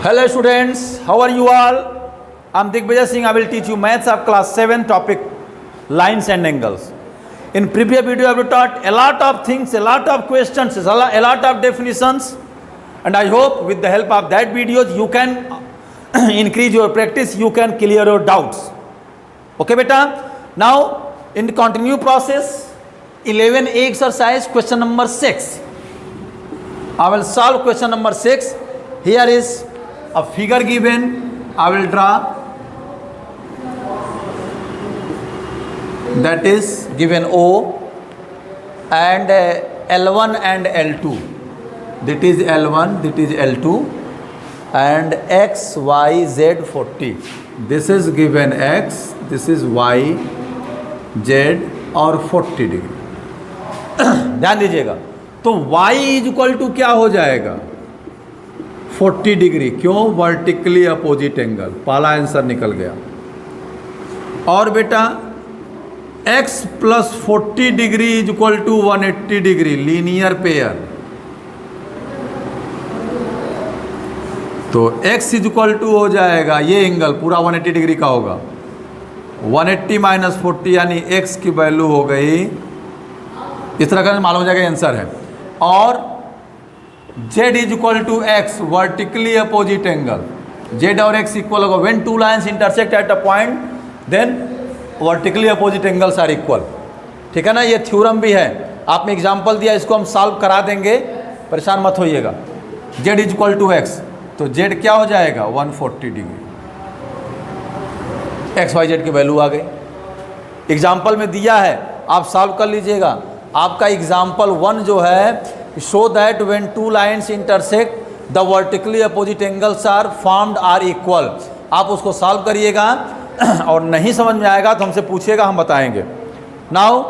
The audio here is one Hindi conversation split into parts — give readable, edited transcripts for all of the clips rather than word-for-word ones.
Hello students, how are you all? I'm Digvijay Singh. I will teach you maths of class 7 topic lines and angles. In previous video I have taught a lot of things, a lot of questions, a lot of definitions, and I hope with the help of that videos you can increase your practice, you can clear your doubts. Okay beta? Now in the continue process 11A exercise question number 6. I will solve question number 6. Here is a figure given. I will draw. That is given O and L1 and L2. That is L1, that is L2 and X, Y, Z 40. This is given X, this is Y, Z और 40 डिग्री. ध्यान दीजिएगा. तो y इज इक्वल टू क्या हो जाएगा 40 डिग्री. क्यों? Vertically opposite angle. पहला आंसर निकल गया. और बेटा x plus 40 degree is equal to 180 degree. Linear pair. तो x इज इक्वल टू हो जाएगा ये एंगल पूरा 180 डिग्री का होगा. 180 माइनस 40 यानी x की वैल्यू हो गई. इस तरह का मालूम हो जाएगा आंसर है. और z is equal to x. Vertically opposite angle. z और x इक्वल होगा. When two lines intersect at a point then vertically opposite angles are equal. ठीक है ना. ये थ्योरम भी है. आपने एग्जांपल दिया, इसको हम सॉल्व करा देंगे, परेशान मत होइएगा. z is equal to x. तो z क्या हो जाएगा 140 डिग्री. एक्स वाई जेड की वैल्यू आ गई. एग्जाम्पल में दिया है, आप सॉल्व कर लीजिएगा. आपका एग्जाम्पल 1 जो है, show that when two lines intersect the vertically opposite angles are formed are equal. आप उसको सॉल्व करिएगा और नहीं समझ में आएगा तो हमसे पूछिएगा, हम बताएंगे. Now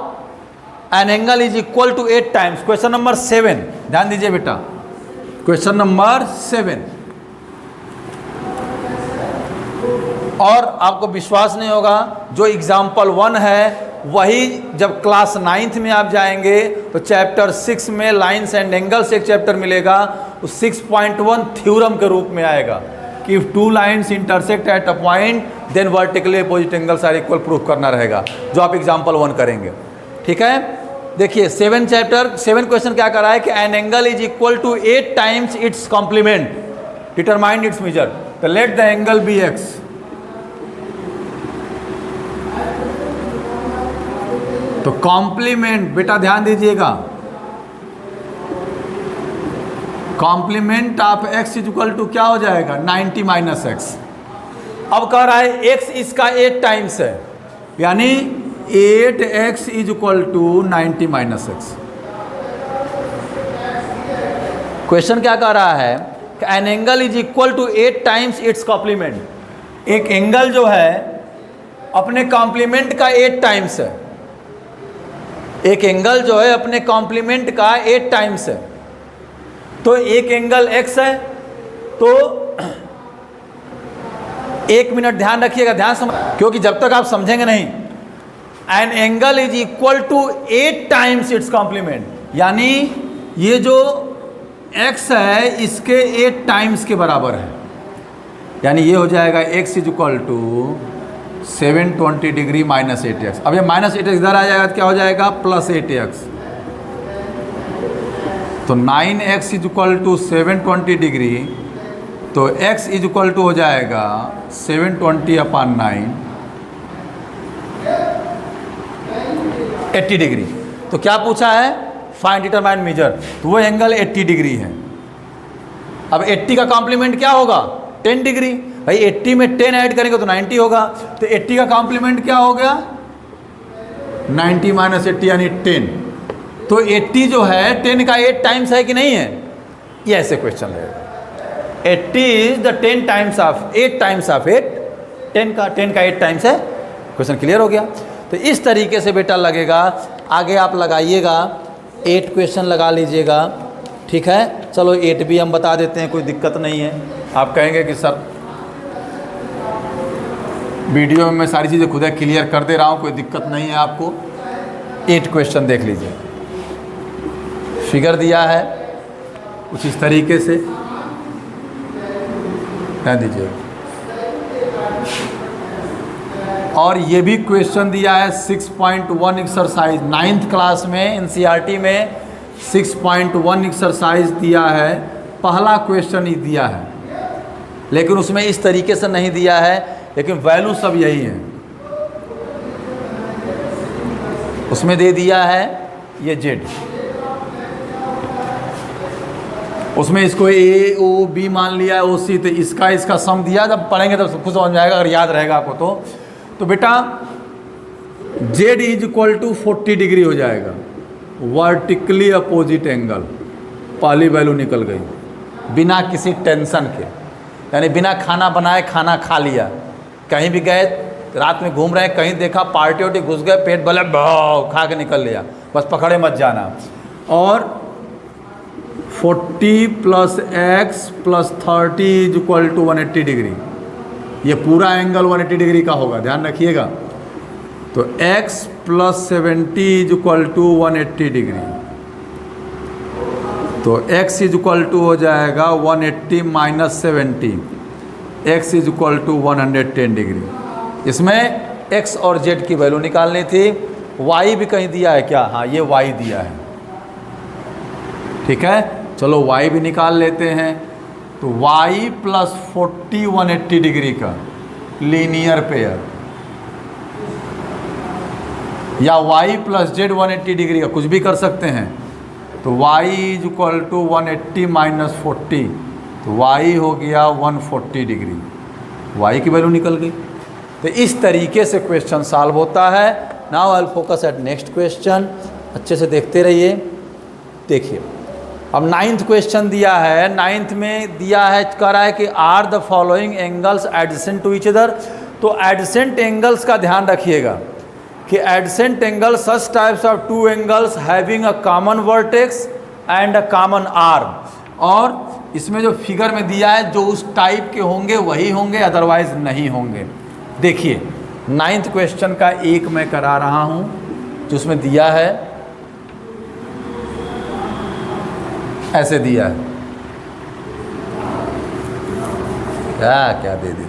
an angle is equal to 8 times. Question number 7. ध्यान दीजिए बेटा, क्वेश्चन नंबर 7. और आपको विश्वास नहीं होगा, जो एग्जाम्पल 1 है वही जब क्लास 9th में आप जाएंगे तो चैप्टर 6 में लाइंस एंड एंगल्स एक चैप्टर मिलेगा. उस 6.1 थ्योरम के रूप में आएगा कि if two lines intersect at a point then vertically opposite angles are equal. Proof करना रहेगा जो आप एग्जाम्पल 1 करेंगे. ठीक है. देखिए 7 क्वेश्चन क्या कर रहा है कि an angle is equal to 8 times its complement. Determine its measure. तो let the angle be x. तो कॉम्प्लीमेंट बेटा ध्यान दीजिएगा, complement of x is equal to क्या हो जाएगा 90 माइनस एक्स. अब कह रहा है x इसका 8 टाइम्स है, यानी 8x is equal to 90 minus x. Question क्या कह रहा है कि an angle is equal to 8 times its complement. एक एंगल जो है अपने कॉम्प्लीमेंट का 8 टाइम्स है. एक एंगल जो है अपने कॉम्प्लीमेंट का 8 टाइम्स है. तो एक एंगल x है. तो 1 मिनट ध्यान रखिएगा, ध्यान समझ, क्योंकि जब तक आप समझेंगे नहीं. An angle is equal to 8 times its complement, यानी ये जो x है इसके 8 टाइम्स के बराबर है. यानी ये हो जाएगा x is equal to 720 degree minus 8x. अब ये माइनस 8x इधर आ जाएगा तो क्या हो जाएगा प्लस 8x. तो 9x is equal to 720 degree. तो x इज इक्वल टू हो जाएगा 720 अपॉन 9 80 डिग्री. तो क्या पूछा है फाइंड डिटरमाइन मेजर. तो वो एंगल 80 डिग्री है. अब 80 का कॉम्प्लीमेंट क्या होगा 10 डिग्री. भाई 80 में 10 ऐड करेंगे तो 90 होगा. तो 80 का कॉम्प्लीमेंट क्या हो गया 90 माइनस 80 यानी 10. तो 80 जो है 10 का 8 टाइम्स है कि नहीं है. ये ऐसे क्वेश्चन रहेगा. 80 is the 10 times of 8 times of 8. 10 का 8 टाइम्स है. क्वेश्चन क्लियर हो गया. तो इस तरीके से बेटा लगेगा. आगे आप लगाइएगा 8 क्वेश्चन लगा लीजिएगा. ठीक है. चलो 8 भी हम बता देते हैं, कोई दिक्कत नहीं है. आप कहेंगे कि सर वीडियो में मैं सारी चीज़ें खुद क्लियर कर दे रहा हूँ, कोई दिक्कत नहीं है आपको. 8 क्वेश्चन देख लीजिए. फिगर दिया है कुछ इस तरीके से. ध्यान दीजिए। और ये भी क्वेश्चन दिया है 6.1 एक्सरसाइज 9th क्लास में एनसीईआरटी में 6.1 एक्सरसाइज दिया है, पहला क्वेश्चन ही दिया है, लेकिन उसमें इस तरीके से नहीं दिया है, लेकिन वैल्यू सब यही है। उसमें दे दिया है ये जेड, उसमें इसको ए ओ बी मान लिया है, ओ सी, तो इसका सम दिया, जब पढ़ेंगे तब सब कुछ समझ में आएगा, अगर याद रहेगा आपको तो बेटा z is equal to 40 degree हो जाएगा, वर्टिकली अपोजिट एंगल। पहली वैल्यू निकल गई बिना किसी टेंशन के, यानी बिना खाना बनाए खाना खा लिया, कहीं भी गए रात में घूम रहे हैं, कहीं देखा पार्टी वार्टी घुस गए, पेट भले खा के निकल लिया, बस पकड़े मत जाना। और 40 + x + 30 is equal to 180 degree, ये पूरा एंगल 180 डिग्री का होगा, ध्यान रखिएगा। तो x + 70 is equal to 180 degree, तो x इज इक्वल टू हो जाएगा 180 - 70, x is equal to 110 degree. इसमें x और z की वैल्यू निकालनी थी। y भी कहीं दिया है क्या? हाँ, ये y दिया है, ठीक है। चलो y भी निकाल लेते हैं। तो y + 40 180 डिग्री का लीनियर पेयर, या y + z 180 डिग्री का, कुछ भी कर सकते हैं। तो y इज इक्वल टू 180 - 40, तो y हो गया 140 डिग्री, y की वैल्यू निकल गई। तो इस तरीके से क्वेश्चन सॉल्व होता है। Now I will focus at next question, अच्छे से देखते रहिए। देखिए अब 9th क्वेश्चन दिया है, 9th में दिया है, कह रहा है कि are the following angles adjacent to each other. तो एडजेसेंट एंगल्स का ध्यान रखिएगा कि adjacent angle such types of two angles having a common vertex and a common arm. और इसमें जो फिगर में दिया है, जो उस टाइप के होंगे वही होंगे, अदरवाइज नहीं होंगे। देखिए 9th क्वेश्चन का एक मैं करा रहा हूँ, जो उसमें दिया है, ऐसे दिया है, क्या दे देते,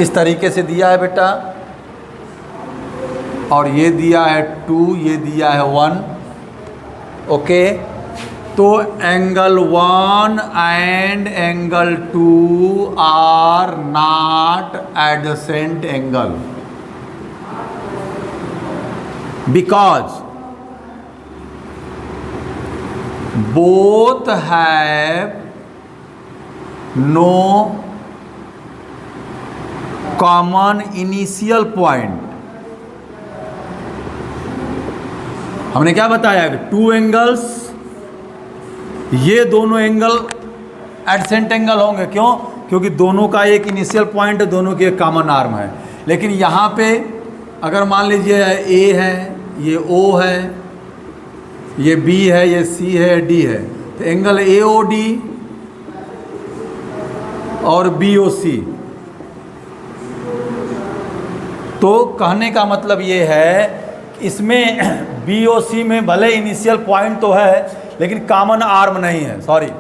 इस तरीके से दिया है बेटा। और ये दिया है 2, ये दिया है 1, ओके। तो angle 1 and angle 2 are not adjacent angle, because both have no common initial point। हमने क्या बताया कि टू एंगल्स, ये दोनों एंगल एडजेसेंट एंगल होंगे। क्यों? क्योंकि दोनों का एक इनिशियल पॉइंट है, दोनों की एक कॉमन आर्म है। लेकिन यहाँ पे अगर मान लीजिए A है, ये O है, ये B है, ये C है, D है, तो एंगल AOD और BOC, तो कहने का मतलब ये है कि इसमें BOC में भले इनिशियल पॉइंट तो है, लेकिन कॉमन आर्म नहीं है। Sorry,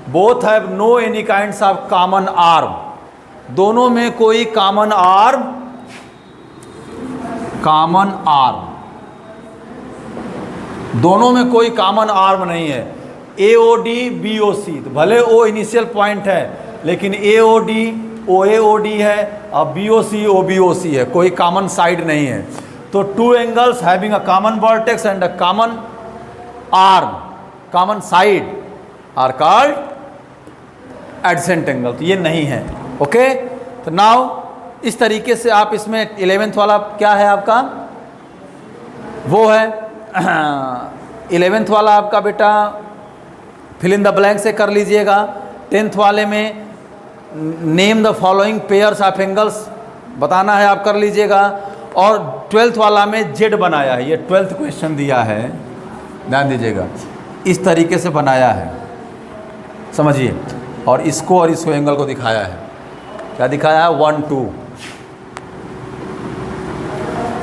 both have no any kinds of common arm, दोनों में कोई कॉमन आर्म दोनों में कोई कॉमन आर्म नहीं है। AOD BOC, तो भले O इनिशियल पॉइंट है, लेकिन AOD OAOD है और BOC OBOC है, कोई कॉमन साइड नहीं है। तो two angles having a common vertex and a common arm, common side are called adjacent angle, तो ये नहीं है, ओके। तो नाउ इस तरीके से आप इसमें 11th वाला क्या है आपका, वो है 11th वाला आपका बेटा फिल इन द ब्लैंक से कर लीजिएगा। 10th वाले में name the following pairs of angles बताना है, आप कर लीजिएगा। और 12th वाला में जेड बनाया है, ये 12th क्वेश्चन दिया है, ध्यान दीजिएगा, इस तरीके से बनाया है, समझिए। और इसको एंगल को दिखाया है, क्या दिखाया है, 1 2,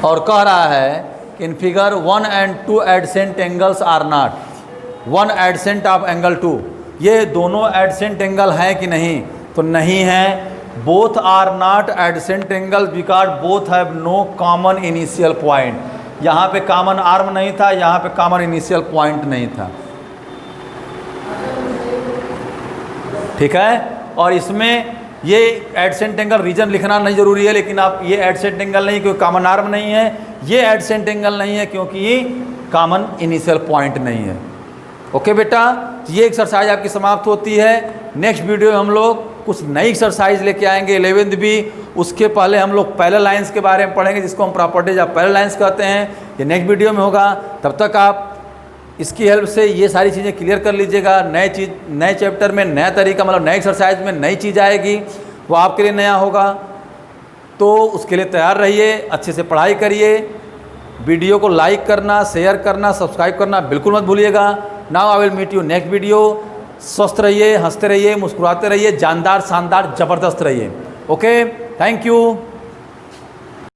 और कह रहा है कि in figure 1 and 2 adjacent angles are not, 1 adjacent of angle 2, ये दोनों एडसेंट एंगल हैं कि नहीं, तो नहीं है। Both are not adjacent angle because both have no common initial point, यहाँ पे कॉमन आर्म नहीं था, यहाँ पे कॉमन इनिशियल पॉइंट नहीं था, ठीक है। और इसमें ये एडसेंट एंगल रीजन लिखना नहीं जरूरी है, लेकिन आप ये एडसेंट एंगल नहीं क्योंकि कॉमन आर्म नहीं है, ये एडसेंट एंगल नहीं है क्योंकि ये कॉमन इनिशियल पॉइंट नहीं है। ओके बेटा, ये एक्सरसाइज आपकी समाप्त होती है। नेक्स्ट वीडियो में हम लोग कुछ नई एक्सरसाइज लेके आएंगे 11th भी। उसके पहले हम लोग पैरेलल लाइंस के बारे में पढ़ेंगे, जिसको हम प्रॉपर्टीज ऑफ पैरेलल लाइंस कहते हैं। ये नेक्स्ट वीडियो में होगा। तब तक आप इसकी हेल्प से ये सारी चीज़ें क्लियर कर लीजिएगा। नए चैप्टर में नया तरीका, मतलब नए एक्सरसाइज में नई चीज़ आएगी, वो आपके लिए नया होगा। तो उसके लिए तैयार रहिए, अच्छे से पढ़ाई करिए। वीडियो को लाइक करना, शेयर करना, सब्सक्राइब करना बिल्कुल मत भूलिएगा। Now I will meet you next video. स्वस्थ रहिए, हंसते रहिए, मुस्कुराते रहिए, जानदार, शानदार, ज़बरदस्त रहिए। Okay, thank you.